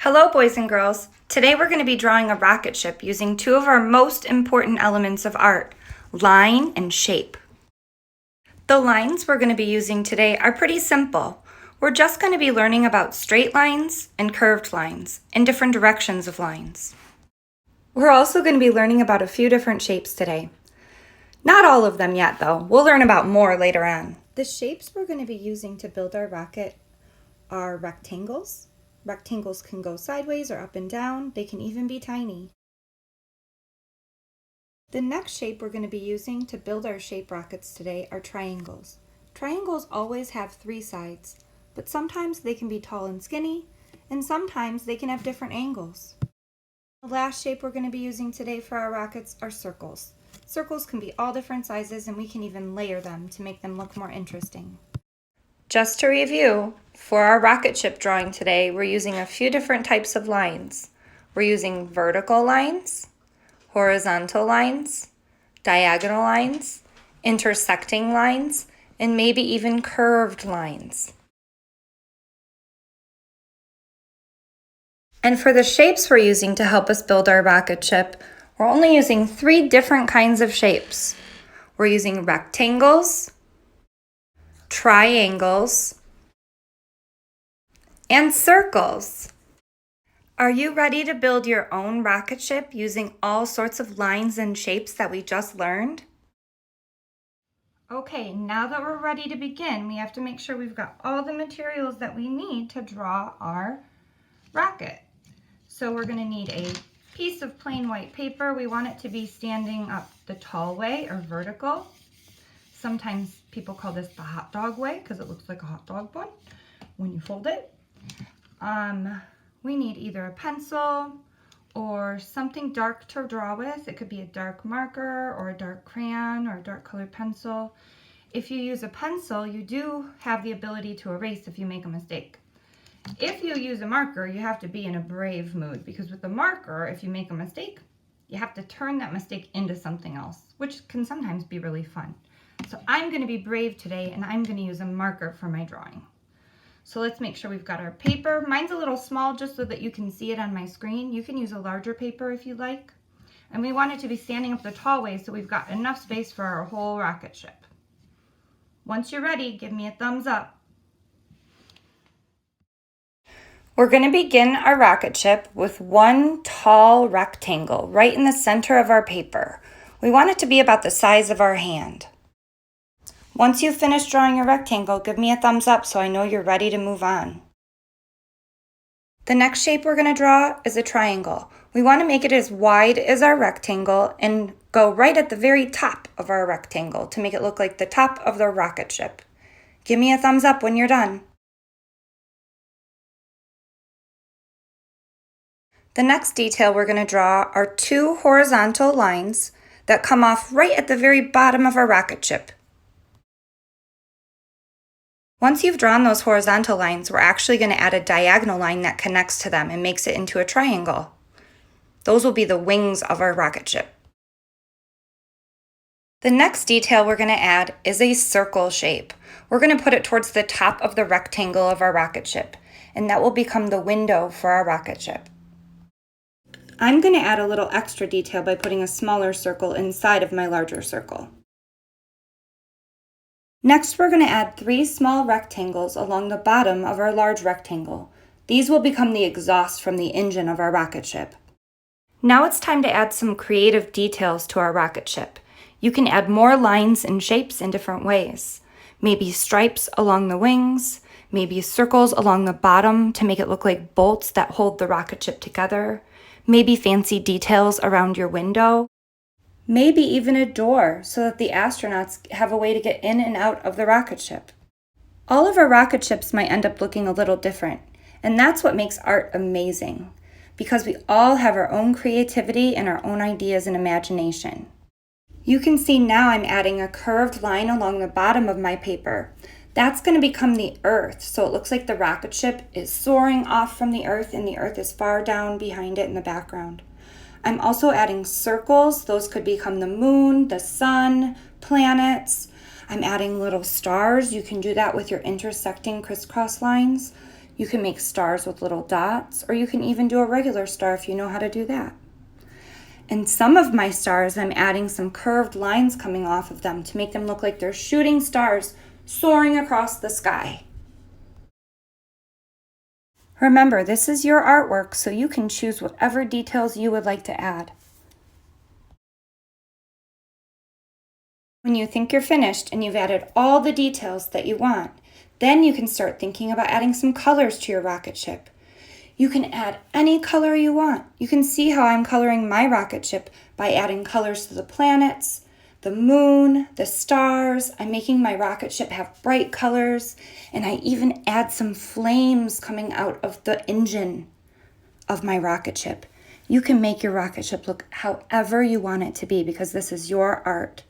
Hello, boys and girls. Today we're going to be drawing a rocket ship using two of our most important elements of art, line and shape. The lines we're going to be using today are pretty simple. We're just going to be learning about straight lines and curved lines and different directions of lines. We're also going to be learning about a few different shapes today. Not all of them yet, though. We'll learn about more later on. The shapes we're going to be using to build our rocket are rectangles. Rectangles can go sideways or up and down. They can even be tiny. The next shape we're going to be using to build our shape rockets today are triangles. Triangles always have three sides, but sometimes they can be tall and skinny, and sometimes they can have different angles. The last shape we're going to be using today for our rockets are circles. Circles can be all different sizes, and we can even layer them to make them look more interesting. Just to review, for our rocket ship drawing today, we're using a few different types of lines. We're using vertical lines, horizontal lines, diagonal lines, intersecting lines, and maybe even curved lines. And for the shapes we're using to help us build our rocket ship, we're only using three different kinds of shapes. We're using rectangles, triangles, and circles. Are you ready to build your own rocket ship using all sorts of lines and shapes that we just learned? Okay, now that we're ready to begin, we have to make sure we've got all the materials that we need to draw our rocket. So we're going to need a piece of plain white paper. We want it to be standing up the tall way or vertical. Sometimes people call this the hot dog way because it looks like a hot dog bun when you fold it. We need either a pencil or something dark to draw with. It could be a dark marker or a dark crayon or a dark colored pencil. If you use a pencil, you do have the ability to erase if you make a mistake. If you use a marker, you have to be in a brave mood because with the marker, if you make a mistake, you have to turn that mistake into something else, which can sometimes be really fun. So I'm going to be brave today and I'm going to use a marker for my drawing. So let's make sure we've got our paper. Mine's a little small just so that you can see it on my screen. You can use a larger paper if you like. And we want it to be standing up the tall way so we've got enough space for our whole rocket ship. Once you're ready, give me a thumbs up. We're going to begin our rocket ship with one tall rectangle right in the center of our paper. We want it to be about the size of our hand. Once you've finished drawing your rectangle, give me a thumbs up so I know you're ready to move on. The next shape we're going to draw is a triangle. We want to make it as wide as our rectangle and go right at the very top of our rectangle to make it look like the top of the rocket ship. Give me a thumbs up when you're done. The next detail we're going to draw are two horizontal lines that come off right at the very bottom of our rocket ship. Once you've drawn those horizontal lines, we're actually going to add a diagonal line that connects to them and makes it into a triangle. Those will be the wings of our rocket ship. The next detail we're going to add is a circle shape. We're going to put it towards the top of the rectangle of our rocket ship, and that will become the window for our rocket ship. I'm going to add a little extra detail by putting a smaller circle inside of my larger circle. Next, we're going to add three small rectangles along the bottom of our large rectangle. These will become the exhaust from the engine of our rocket ship. Now it's time to add some creative details to our rocket ship. You can add more lines and shapes in different ways. Maybe stripes along the wings, maybe circles along the bottom to make it look like bolts that hold the rocket ship together, maybe fancy details around your window. Maybe even a door so that the astronauts have a way to get in and out of the rocket ship. All of our rocket ships might end up looking a little different, and that's what makes art amazing, because we all have our own creativity and our own ideas and imagination. You can see now I'm adding a curved line along the bottom of my paper. That's going to become the Earth, so it looks like the rocket ship is soaring off from the Earth and the Earth is far down behind it in the background. I'm also adding circles. Those could become the moon, the sun, planets. I'm adding little stars. You can do that with your intersecting crisscross lines. You can make stars with little dots, or you can even do a regular star if you know how to do that. And some of my stars, I'm adding some curved lines coming off of them to make them look like they're shooting stars soaring across the sky. Remember, this is your artwork, so you can choose whatever details you would like to add. When you think you're finished and you've added all the details that you want, then you can start thinking about adding some colors to your rocket ship. You can add any color you want. You can see how I'm coloring my rocket ship by adding colors to the planets, the moon, the stars. I'm making my rocket ship have bright colors, and I even add some flames coming out of the engine of my rocket ship. You can make your rocket ship look however you want it to be because this is your art.